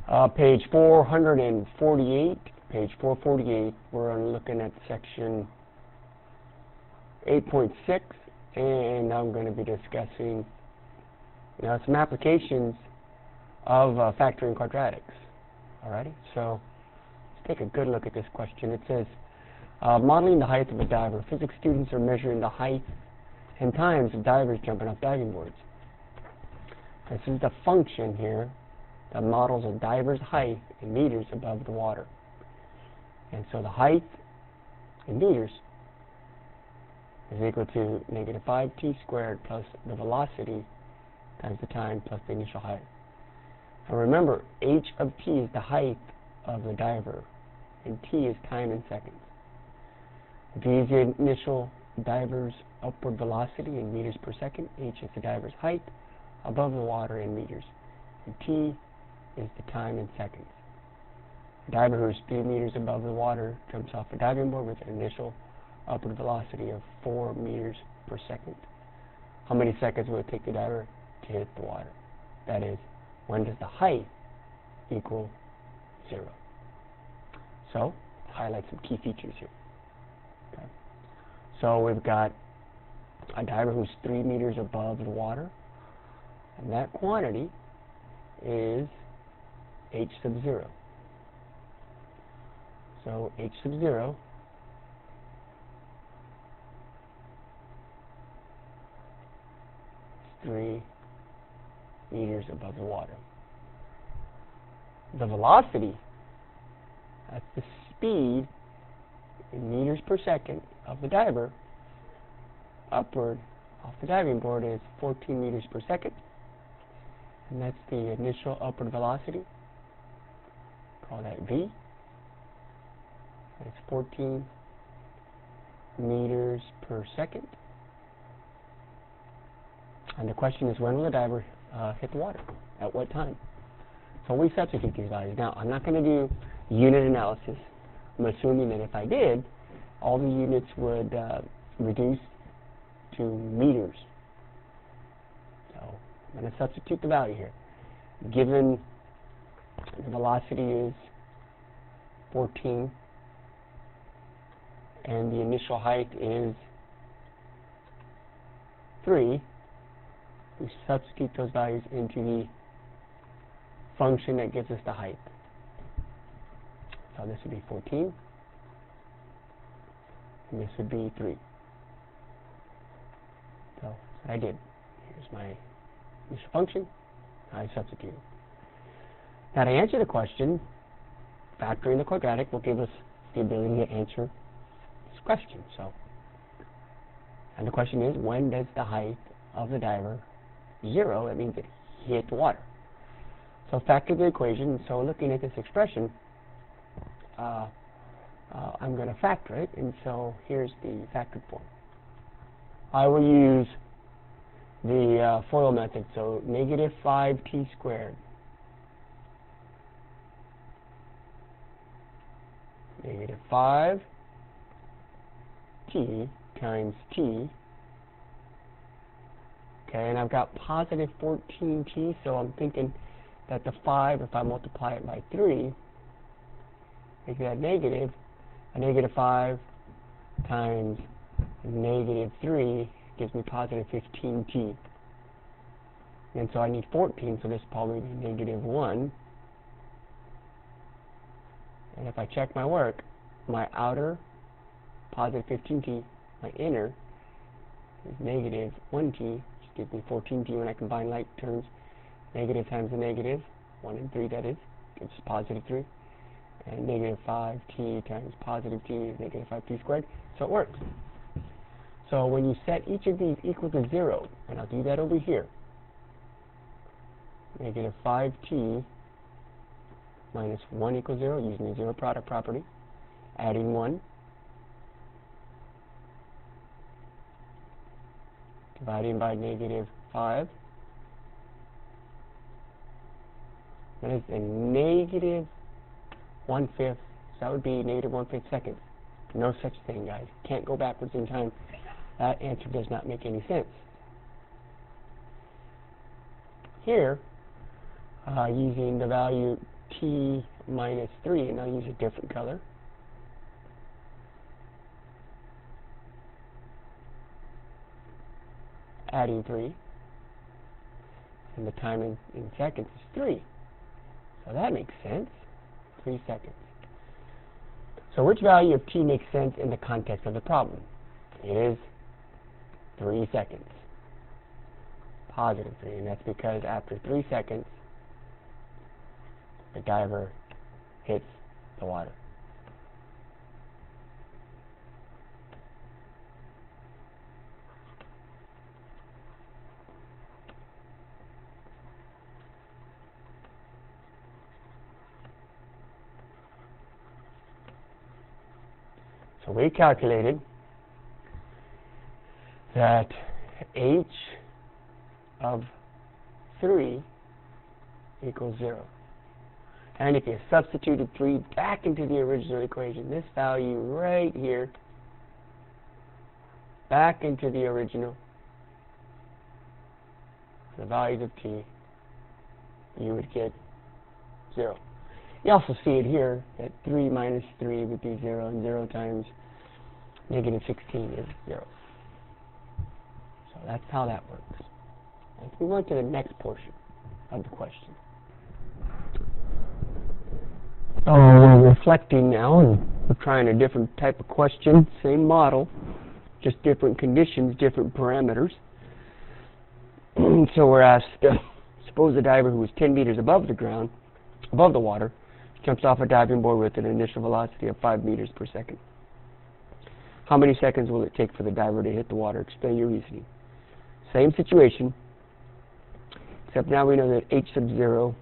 Page 448. Page 448. We're looking at section 8.6, and I'm going to be discussing some applications of factoring quadratics. Alrighty, so let's take a good look at this question. It says, modeling the height of a diver. Physics students are measuring the height and times of divers jumping off diving boards. This is the function here that models a diver's height in meters above the water. And so the height in meters is equal to negative 5t squared plus the velocity times the time plus the initial height. And remember, h of t is the height of the diver, and t is time in seconds. V is the initial diver's upward velocity in meters per second. H is the diver's height above the water in meters. And t is the time in seconds. A diver who is 3 meters above the water jumps off a diving board with an initial upward velocity of 4 meters per second. How many seconds will it take the diver to hit the water? That is, when does the height equal 0? So, highlight some key features here. Okay. So we've got a diver who's 3 meters above the water, and that quantity is h sub 0. So h sub 0 is 3 meters above the water. The velocity, that's the speed in meters per second of the diver upward off the diving board, is 14 meters per second. And that's the initial upward velocity. Call that v. That's 14 meters per second. And the question is, when will the diver hit the water? At what time? So we substitute these values. Now, I'm not going to do unit analysis. I'm assuming that if I did, all the units would reduce to meters. So I'm going to substitute the value here. Given the velocity is 14 and the initial height is 3, we substitute those values into the function that gives us the height. So this would be 14, and this would be 3. So that's what I did. Here's my initial function. I substituted. Now to answer the question, factoring the quadratic will give us the ability to answer this question. So, and the question is, when does the height of the diver 0? That means that he hit the water. So factor the equation. So looking at this expression, I'm going to factor it, and so here's the factored form. I will use the FOIL method, so negative 5t squared. Negative 5t times t. Okay, and I've got positive 14t, so I'm thinking that the 5, if I multiply it by 3, make that negative. A negative 5 times negative 3 gives me positive 15t. And so I need 14, so this will probably be negative 1. And if I check my work, my outer, positive 15t, my inner, is negative 1t, which gives me 14t when I combine like terms. Negative times the negative, 1 and 3 that is, gives us positive 3. And negative 5t times positive t is negative 5t squared, so it works. So when you set each of these equal to 0, and I'll do that over here, negative 5t minus 1 equals 0, using the zero product property, adding 1, dividing by negative 5, that is a negative 1/5, so that would be negative 1/5 seconds. No such thing, guys. Can't go backwards in time. That answer does not make any sense. Here, using the value t minus 3, and I'll use a different color. Adding 3. And the time in seconds is 3. So that makes sense. 3 seconds. So which value of t makes sense in the context of the problem? It is 3 seconds. Positive 3. And that's because after 3 seconds, the diver hits the water. So we calculated that h of 3 equals 0. And if you substituted 3 back into the original equation, this value right here, back into the original, the values of t, you would get 0. You also see it here, that 3 minus 3 would be 0, and 0 times negative 16 is 0. So that's how that works. Let's move on to the next portion of the question. So we're reflecting now, and we're trying a different type of question, same model, just different conditions, different parameters. So we're asked, suppose a diver who is 10 meters above the ground, above the water, jumps off a diving board with an initial velocity of 5 meters per second. How many seconds will it take for the diver to hit the water? Explain your reasoning. Same situation, except now we know that h sub 0,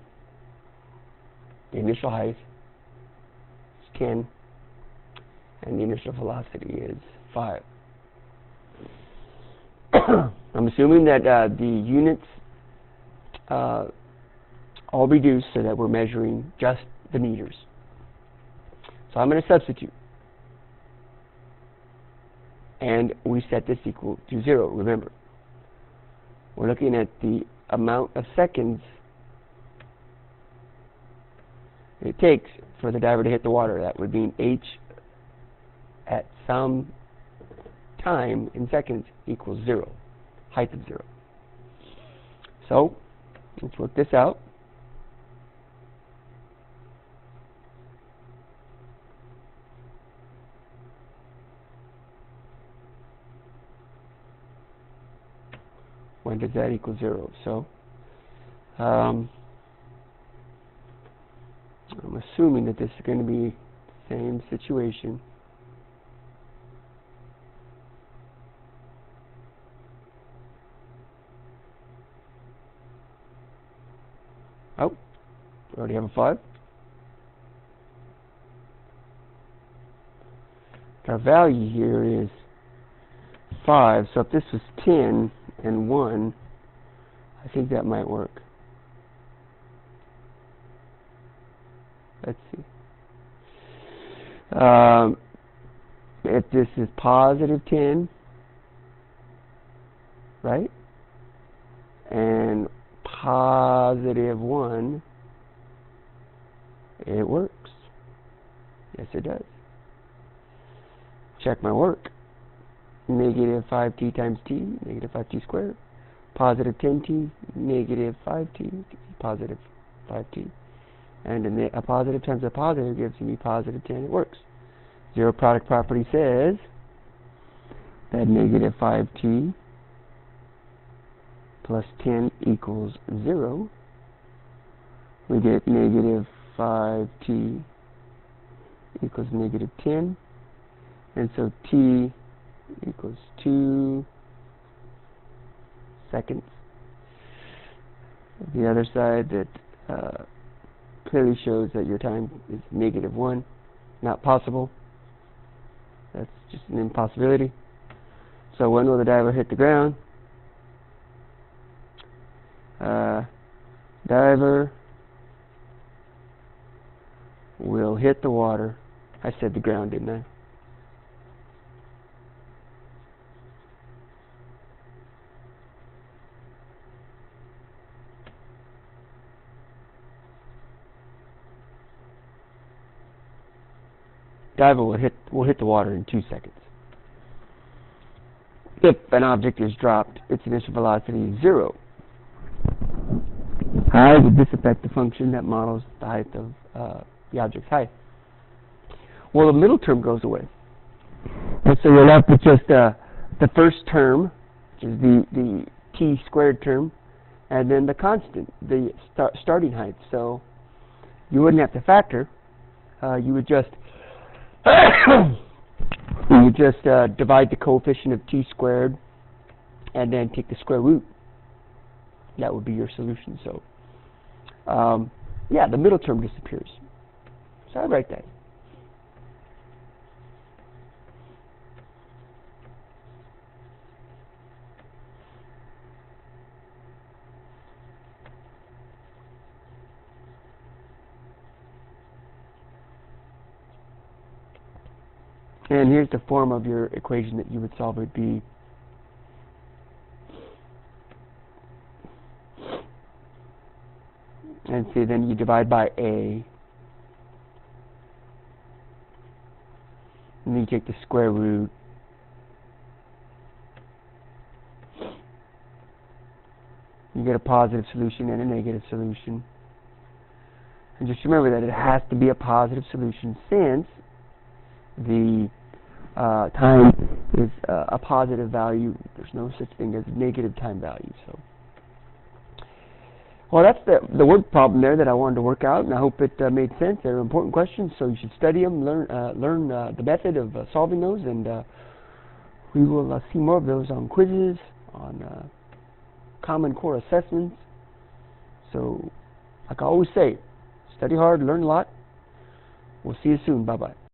the initial height, is 10, and the initial velocity is 5. I'm assuming that the units all reduced so that we're measuring just the meters. So I'm going to substitute. And we set this equal to 0, remember. We're looking at the amount of seconds it takes for the diver to hit the water. That would mean h at some time in seconds equals 0, height of 0. So let's work this out. When does that equal 0? So I'm assuming that this is going to be the same situation. Oh, we already have a 5. Our value here is 5. So if this was 10 and 1, I think that might work. Let's see. If this is positive 10, right? And positive 1, it works. Yes, it does. Check my work. Negative 5t times t, negative 5t squared. Positive 10t, negative 5t, positive 5t. And a positive times a positive gives me positive 10. It works. Zero product property says that negative 5t plus 10 equals 0. We get negative 5t equals negative 10. And so t equals 2 seconds. The other side that clearly shows that your time is negative 1. Not possible. That's just an impossibility. So when will the diver hit the ground? Diver will hit the water. I said the ground, didn't I? diver will hit the water in 2 seconds. If an object is dropped, its initial velocity is 0. How would this affect the function that models the height of the object's height? Well, the middle term goes away. And so you're left with just the first term, which is the t squared term, and then the constant, the starting height. So you wouldn't have to factor. You would just divide the coefficient of t squared and then take the square root. That would be your solution. So yeah, the middle term disappears. So I'd write that. And here's the form of your equation that you would solve. It would be and see, then you divide by a, and then you take the square root, you get a positive solution and a negative solution. And just remember that it has to be a positive solution since the time is a positive value. There's no such thing as negative time value. So, well, that's the word problem there that I wanted to work out, and I hope it made sense. They're important questions, so you should study them, learn the method of solving those, and we will see more of those on quizzes, on Common Core assessments. So, like I always say, study hard, learn a lot. We'll see you soon. Bye-bye.